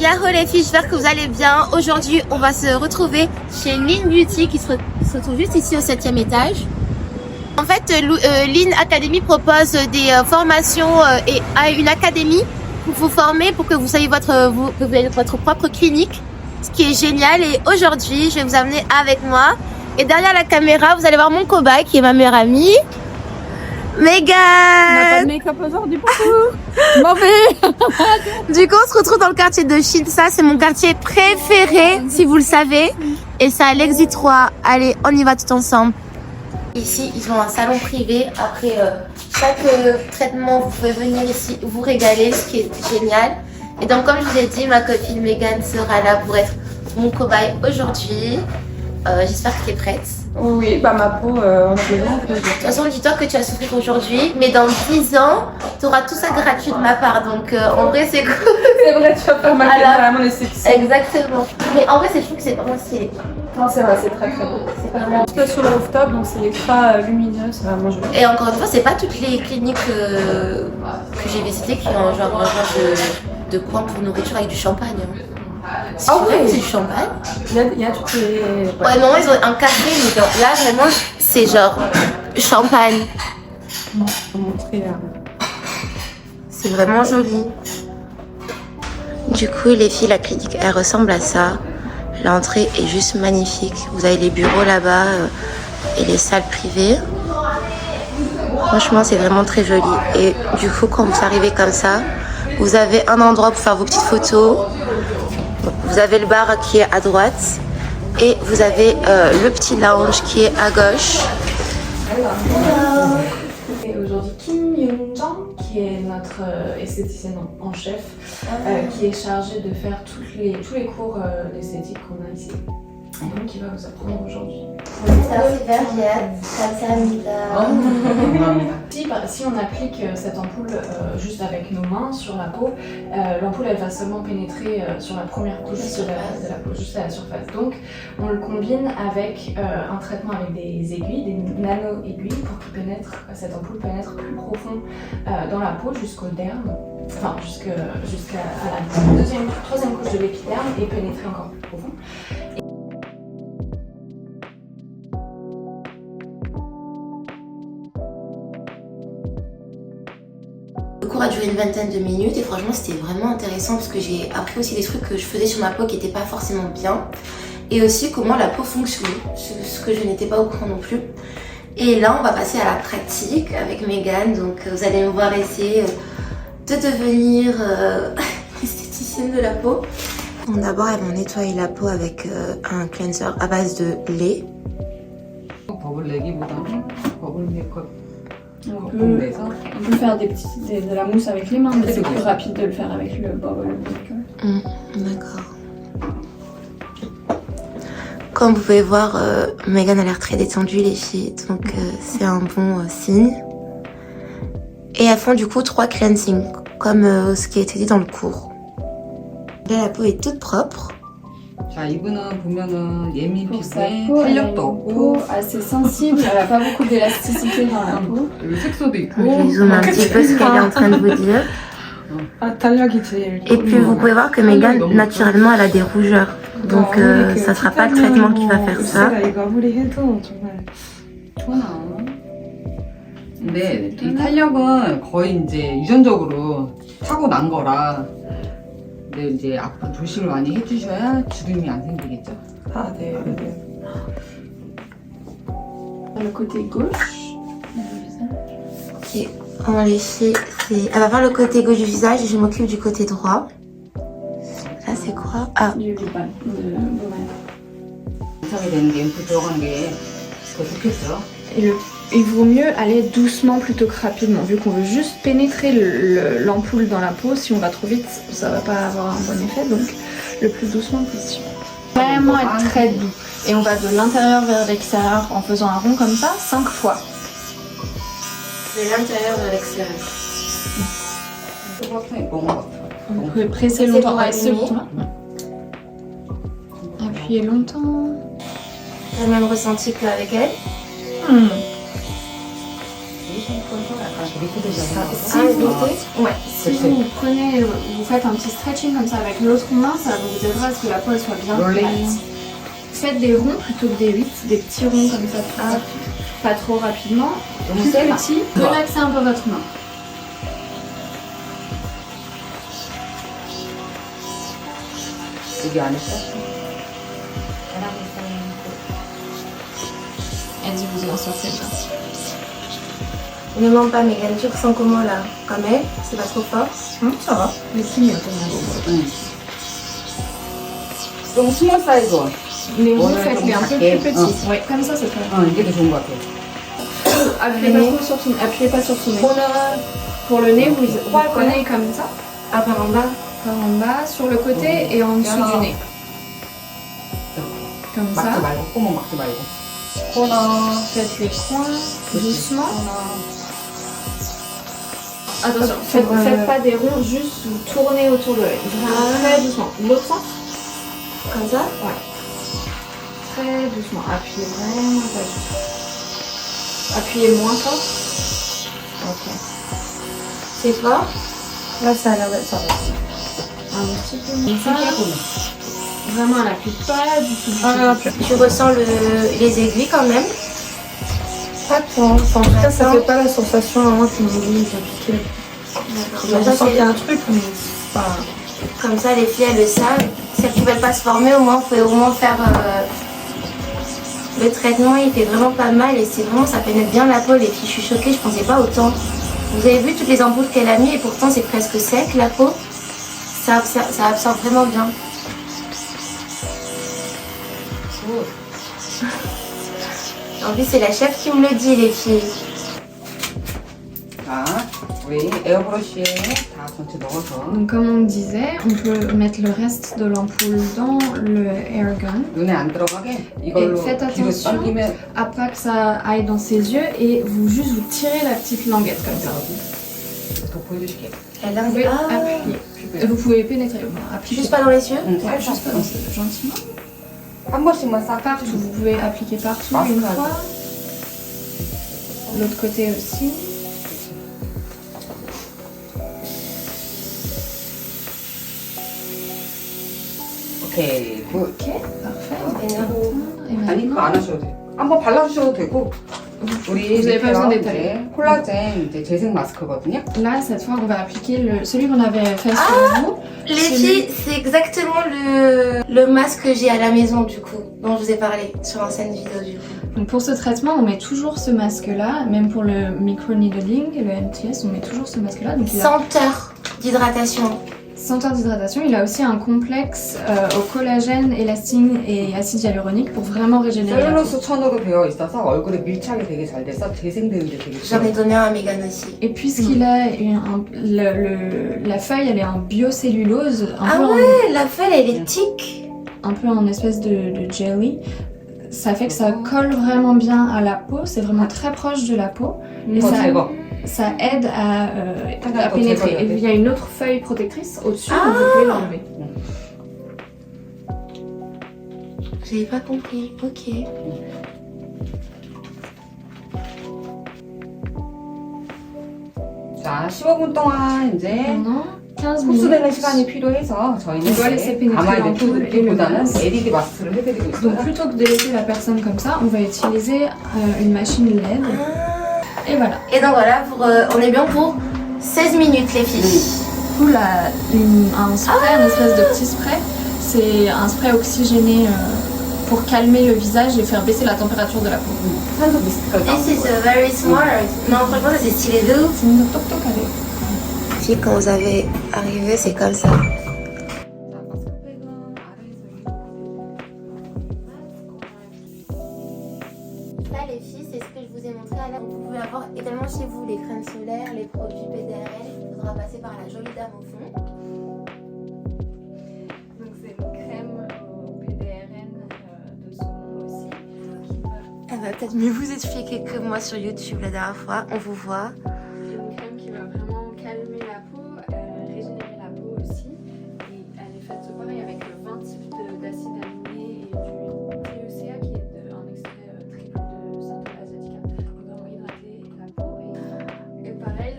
Yahoo les filles, j'espère que vous allez bien. Aujourd'hui, on va se retrouver chez Lean Beauty qui se trouve juste ici au 7e étage. En fait, Lean Academy propose des formations et a une académie pour vous former pour que vous ayez votre propre clinique, ce qui est génial. Et aujourd'hui, je vais vous amener avec moi. Et derrière la caméra, vous allez voir mon cobaye qui est ma meilleure amie, Megan. On n'a pas de make-up aujourd'hui pour vous. M'en vais. Du coup, on se retrouve dans le quartier de Chine. Ça, c'est mon quartier préféré, si vous le savez. Et c'est à l'exit 3. Allez, on y va tout ensemble. Ici, ils ont un salon privé. Après chaque traitement, vous pouvez venir ici vous régaler, ce qui est génial. Et donc, comme je vous ai dit, ma copine Megan sera là pour être mon cobaye aujourd'hui. J'espère que tu es prête. Oui, bah ma peau, en ce moment, De toute façon, dis-toi que tu vas souffrir aujourd'hui, mais dans 10 ans, tu auras tout ça gratuit de ma part. Donc, en vrai, c'est cool. c'est vrai, tu vas faire ma carrière, mon esthétique. Exactement. Mais en vrai, je trouve que c'est vraiment stylé. Non, c'est vrai, c'est très très beau. C'est vraiment... Je suis sur le rooftop, donc c'est extra lumineux, c'est vraiment joli. Et encore une fois, c'est pas toutes les cliniques que j'ai visitées qui ont genre un genre de coin pour nourriture avec du champagne. C'est vrai que c'est du champagne. Il y a toutes les... Ouais, non, ils ont un café, mais genre, là, vraiment, c'est genre champagne. Je vais montrer. C'est vraiment joli. Du coup, les filles, la clinique, elle ressemble à ça. L'entrée est juste magnifique. Vous avez les bureaux là-bas et les salles privées. Franchement, c'est vraiment très joli. Et du coup, quand vous arrivez comme ça, vous avez un endroit pour faire vos petites photos. Vous avez le bar qui est à droite. Et vous avez le petit lounge qui est à gauche. Et aujourd'hui, Kim Yoon-jang, qui est notre esthéticienne en chef, qui est chargée de faire tous les cours d'esthétique qu'on a ici. Et donc, il va vous apprendre aujourd'hui. Si on applique cette ampoule juste avec nos mains sur la peau, l'ampoule elle va seulement pénétrer sur la première couche de la peau, juste à la surface. Donc on le combine avec un traitement avec des aiguilles, des nano-aiguilles pour que cette ampoule pénètre plus profond dans la peau jusqu'au derme, enfin jusqu'à la troisième couche de l'épiderme et pénétrer encore plus profond. Le cours a duré une vingtaine de minutes et franchement c'était vraiment intéressant parce que j'ai appris aussi des trucs que je faisais sur ma peau qui n'étaient pas forcément bien et aussi comment la peau fonctionnait, ce que je n'étais pas au courant non plus. Et là on va passer à la pratique avec Megan, donc vous allez me voir essayer de devenir esthéticienne de la peau. D'abord elles vont nettoyer la peau avec un cleanser à base de lait. 버블 내기보다는 버블 메이크업 On peut faire de la mousse avec les mains, mais c'est plus rapide de le faire avec le bubble maker. D'accord. Comme vous pouvez voir, Megan a l'air très détendue les filles, donc c'est un bon signe. Et elles font du coup 3 cleansings, comme ce qui a été dit dans le cours. Là la peau est toute propre. 자, 이분은 보면은 예민 Pour sa 피부에 peau, elle a une 탄력도 없고 peau assez sensible, elle n'a pas beaucoup d'élasticité dans la peau. 그리고 색소도 있고 Je zoome un petit peu ce qu'elle est en train de vous dire. 탄력이 제일 Et puis vous pouvez voir que Megan, naturellement, elle a des rougeurs. Donc ça sera pas le traitement qui va faire ça. 이거 아무리 해도 정말 좋아. 근데 이 탄력은 거의 이제 유전적으로 타고난 거라 근데 이제 앞으로 조심을 많이 해주셔야 주름이 안 생기겠죠. 네. Le côté gauche. Ok, on les fait, elle va faire le côté gauche du visage et je m'occupe du côté droit. Là c'est quoi? Ah, Du Liban, de Bourgogne. 완성이 되는 게 앰플 들어가는 게 더 좋겠죠. Il vaut mieux aller doucement plutôt que rapidement. Vu qu'on veut juste pénétrer l'ampoule dans la peau, si on va trop vite, ça va pas avoir un bon effet. Donc le plus doucement possible. Vraiment être très doux. Et on va de l'intérieur vers l'extérieur en faisant un rond comme ça 5 fois. de l'intérieur vers l'extérieur. Vous pouvez presser longtemps. Appuyez longtemps. T'as le même ressenti qu'avec elle? 이렇게 되잖아. Si vous, ouais, si Perfect. vous prenez, vous faites un petit stretching comme ça avec l'autre main, ça vous aidera à ce que la peau elle soit bien Rolling. plate. Faites des ronds plutôt que des 8, des petits ronds comme ça, pas trop rapidement. 너무 Plus 세다. petit, relaxez un peu votre main. 여기 안에 써. Elle dit vous en sortez bien. Ne mens pas, Megan, tu ressens comment là? Comme elle? C'est pas trop fort? Ça va. Mais c'est mieux quand même. 응. 좀 스몰 사이즈 원. Mais vous Ouais, faites-les un comme peu ça, plus petits. Ouais, comme ça c'est très bien. 이게 더 좋은 것 같아. Appuyez pas sur son nez. Pour le nez, vous prenez comme ça, Ah, par en bas? par en bas, sur le côté et en dessous du nez. Comme 막지 ça. 말고, 꼬문 막지 말고. 코너. Faites les coins doucement. 코너. Attention, faites pas des ronds, juste vous tournez autour de l'œil. Vraiment très doucement. L'autre sens? Comme ça? Très doucement. Appuyez vraiment pas du tout. Appuyez moins fort. Ok. C'est fort? Là, ça a l'air d'être ça. Un petit peu moins fort. Vraiment, elle appuie pas du tout. Tu ressens les aiguilles quand même? Pas tant. Enfin, en tout cas, ça fait pas la sensation à moi qui me dit de piquer. Je ressens qu'il y a un truc, mais c'est pas. Comme ça, les filles, elles le savent. Celles qui veulent pas se former, au moins, vous pouvez au moins faire le traitement. Il fait vraiment pas mal et c'est vraiment, ça pénètre bien la peau. Les filles, je suis choquée, je pensais pas autant. Vous avez vu toutes les ampoules qu'elle a mis et pourtant, c'est presque sec la peau. Ça absorbe vraiment bien. En plus, c'est la chef qui me le dit, les filles. 자, 우리 에어브러쉬에 다 전체 넣어서 Donc, comme on disait, on peut mettre le reste de l'ampoule dans le air gun. 눈에 안 들어가게 이걸로 faites 뒤로 attention. 당기면 Après que ça aille dans ses yeux et vous tirez la petite languette comme ça. 더 보여주실게요. Elle Vous pouvez appuyer. Vous pouvez pénétrer. Appuyez. Juste pas dans les yeux? Ouais, juste pas dans ses yeux, gentiment. 한 번씩만 싹 Partout, vous pouvez appliquer partout Partout. une fois. L'autre côté aussi. 오케이 굿. Ok, parfait. Et 아니 그거 maintenant, 안 하셔도 돼요. 한번 발라주셔도 되고 우리 Vous avez pas besoin 이제 d'étaler. 콜라겐 이제 재생 마스크거든요. là, cette fois, on va appliquer celui qu'on avait fait sur vous. Les filles, c'est exactement le masque que j'ai à la maison du coup, dont je vous ai parlé sur l'ancienne vidéo du coup. Donc pour ce traitement, on met toujours ce masque-là, même pour le micro-needling et le MTS, on met toujours ce masque-là. Donc il a 100 heures d'hydratation. 100 heures d'hydratation. Il a aussi un complexe au collagène, élastine et acide hyaluronique pour vraiment régénérer la peau. 셀룰로스 천으로 되어 있어서 얼굴에 밀착이 되게 잘 돼서 재생되는데 되게 J'en ai 좋아요. donné un à Megan aussi. Et puisqu'il a la feuille, elle est en biocellulose, Ah ouais, la feuille elle est tic. un peu en espèce de jelly. Ça fait que ça colle vraiment bien à la peau, c'est vraiment très proche de la peau. Et 더 ça, 제거. ça aide à pénétrer. Et il y a une autre feuille protectrice au-dessus, donc vous pouvez l'enlever. J'avais pas compris, ok. 자, 15분 동안 이제 Pendant 15 흡수되는 minutes. 시간이 필요해서 저희는 On doit laisser pénétrer 가만히 l'ampoule et le 냅두기보다는 masque. LED 마스크를 해드리고 Donc 있어요. plutôt que de laisser la personne comme ça, on va utiliser une machine LED. Et voilà. Et donc voilà, on est bien pour 16 minutes les filles. Du coup, un spray, une espèce de petit spray, c'est un spray oxygéné pour calmer le visage et faire baisser la température de la peau. 산소 미스트까지 This is 나오고요. very smart. Non, franchement, ça c'est stylé de ouf. C'est une 똑똑하게. Puis quand vous avez arrivé, c'est comme ça. 자, 마스크팩은 아래에서 Là, les filles, c'est ce que je vous ai montré à l'heure. Vous pouvez avoir également chez vous les crèmes solaires, les produits PDRL. Il faudra passer par la jolie dame au fond. Donc c'est une crème au PDRN de saumon aussi. Elle va peut-être mieux vous expliquer que moi sur YouTube la dernière fois. On vous voit. C'est une crème qui va vraiment calmer la peau, régénérer la peau aussi. Et elle est faite pareil avec 20 types d'acide aminé et du TECA qui est un extrait triple de Santal asiatica. Donc vraiment hydrater la peau. Et pareil,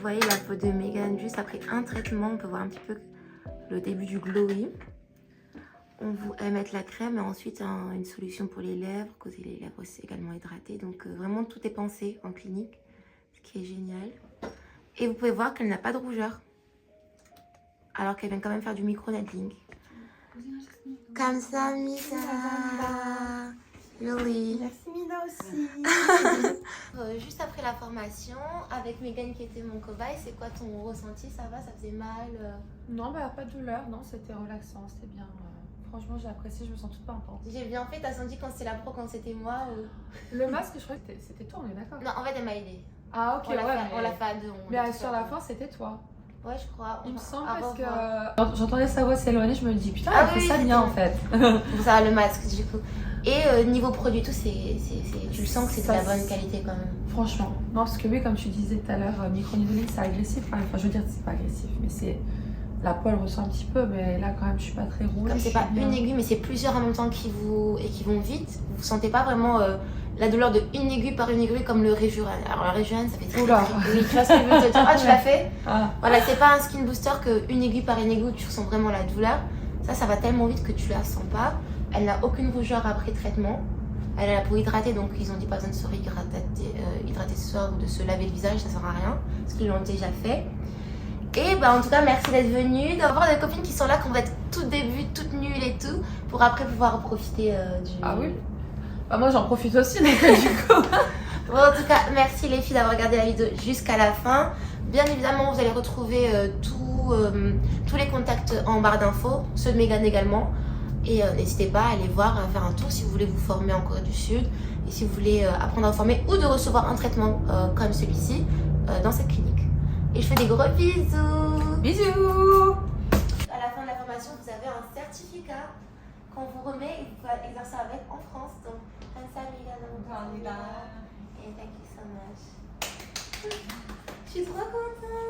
voyez la peau de Megan juste après un traitement. On peut voir un petit peu le début du glowy. On vous mettre la crème et ensuite une solution pour les lèvres, causer les lèvres aussi également hydratées. Donc vraiment tout est pensé en clinique, ce qui est génial. Et vous pouvez voir qu'elle n'a pas de rougeur, alors qu'elle vient quand même faire du micro-needling. Comme ça, Misa. Really. Merci Mina aussi. Juste après la formation, avec Megan qui était mon cobaye, c'est quoi ton ressenti? Ça va? Ça faisait mal? Non, bah pas de douleur, non, c'était relaxant, c'était bien. Franchement, j'ai apprécié, je me sens toute pimpante. J'ai bien fait, t'as senti quand c'était la pro, quand c'était moi Le masque, je crois que c'était toi, on est d'accord? Non, en fait, elle m'a aidé. Ah, ok, On l'a fait à deux. Mais sur la fin, c'était toi. Ouais, je crois. Il me semble à parce revoir. que j'entendais sa voix s'éloigner, je me dis putain, Ah elle oui, fait ça oui, bien en fait. Pour ça, le masque, du coup. Et niveau produit, tout, tu le sens que c'est de Ça, la bonne qualité quand même. Franchement. Non, parce que oui, comme tu disais tout à l'heure, micro-needling, c'est agressif. Enfin, je veux dire, c'est pas agressif, mais c'est. La peau, elle ressent un petit peu, mais là, quand même, je suis pas très rouge. Comme c'est pas une aiguille, mais c'est plusieurs en même temps qui vont vite, vous sentez pas vraiment la douleur de une aiguille par une aiguille comme le Rejuven. Alors, le Rejuven, ça fait très. Oula. Oui, tu vois ce que je veux te dire? Ah, tu l'as fait? Ah. Voilà, c'est pas un skin booster qu'une aiguille par une aiguille, tu ressens vraiment la douleur. Ça va tellement vite que tu la sens pas. Elle n'a aucune rougeur après traitement. Elle a la peau hydratée, donc ils ont dit pas besoin de se hydrater ce soir ou de se laver le visage, ça sert à rien, parce qu'ils l'ont déjà fait. Et bah en tout cas, merci d'être venue, d'avoir des copines qui sont là, qu'on va être tout début, toutes nulles et tout, pour après pouvoir profiter du... Ah oui. Bah, moi, j'en profite aussi, donc du coup. Bon, en tout cas, merci les filles d'avoir regardé la vidéo jusqu'à la fin. Bien évidemment, vous allez retrouver tous les contacts en barre d'infos, ceux de Megan également. Et n'hésitez pas à aller voir, à faire un tour si vous voulez vous former en Corée du Sud. Et si vous voulez apprendre à vous former ou de recevoir un traitement comme celui-ci dans cette clinique. Et je fais des gros bisous. Bisous. À la fin de la formation, vous avez un certificat qu'on vous remet et vous pouvez exercer avec en France. Donc, 감사합니다. Et thank you so much. Je suis trop contente.